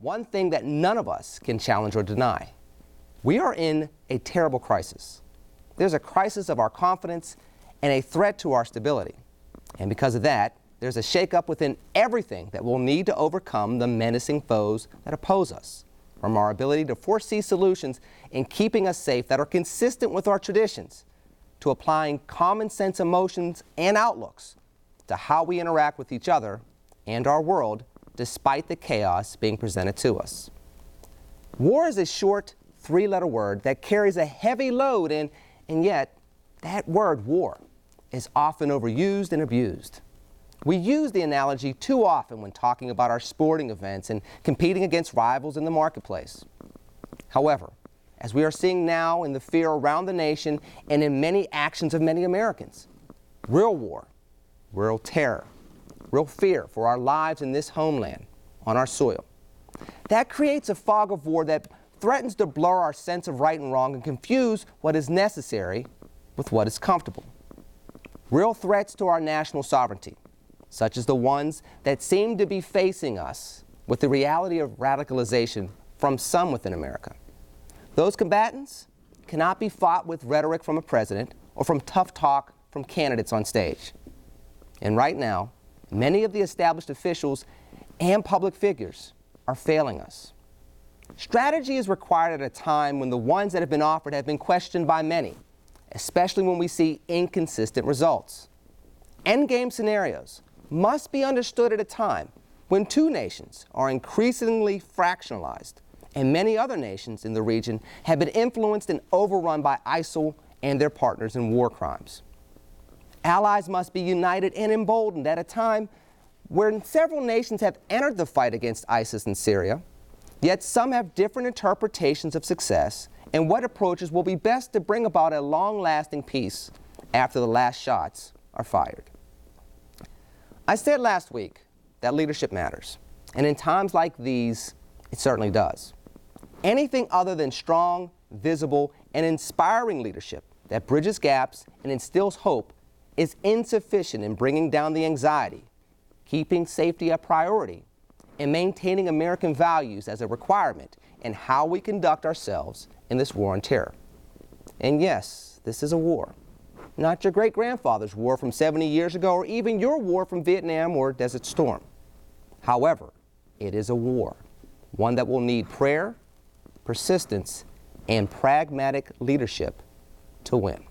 one thing that none of us can challenge or deny. We are in a terrible crisis. There's a crisis of our confidence and a threat to our stability. And because of that, there's a shakeup within everything that we'll need to overcome the menacing foes that oppose us, from our ability to foresee solutions in keeping us safe that are consistent with our traditions, to applying common sense emotions and outlooks to how we interact with each other and our world despite the chaos being presented to us. War is a short, three-letter word that carries a heavy load, and yet that word, war, is often overused and abused. We use the analogy too often when talking about our sporting events and competing against rivals in the marketplace. However, as we are seeing now in the fear around the nation and in many actions of many Americans, real war, real terror, real fear for our lives in this homeland, on our soil, that creates a fog of war that threatens to blur our sense of right and wrong and confuse what is necessary with what is comfortable. Real threats to our national sovereignty, such as the ones that seem to be facing us with the reality of radicalization from some within America. Those combatants cannot be fought with rhetoric from a president or from tough talk from candidates on stage. And right now, many of the established officials and public figures are failing us. Strategy is required at a time when the ones that have been offered have been questioned by many, especially when we see inconsistent results. Endgame scenarios must be understood at a time when two nations are increasingly fractionalized and many other nations in the region have been influenced and overrun by ISIL and their partners in war crimes. Allies must be united and emboldened at a time when several nations have entered the fight against ISIS in Syria, yet some have different interpretations of success and what approaches will be best to bring about a long-lasting peace after the last shots are fired. I said last week that leadership matters, and in times like these, it certainly does. Anything other than strong, visible, and inspiring leadership that bridges gaps and instills hope is insufficient in bringing down the anxiety, keeping safety a priority, and maintaining American values as a requirement in how we conduct ourselves in this war on terror. And yes, this is a war. Not your great-grandfather's war from 70 years ago, or even your war from Vietnam or Desert Storm. However, it is a war, one that will need prayer, persistence, and pragmatic leadership to win.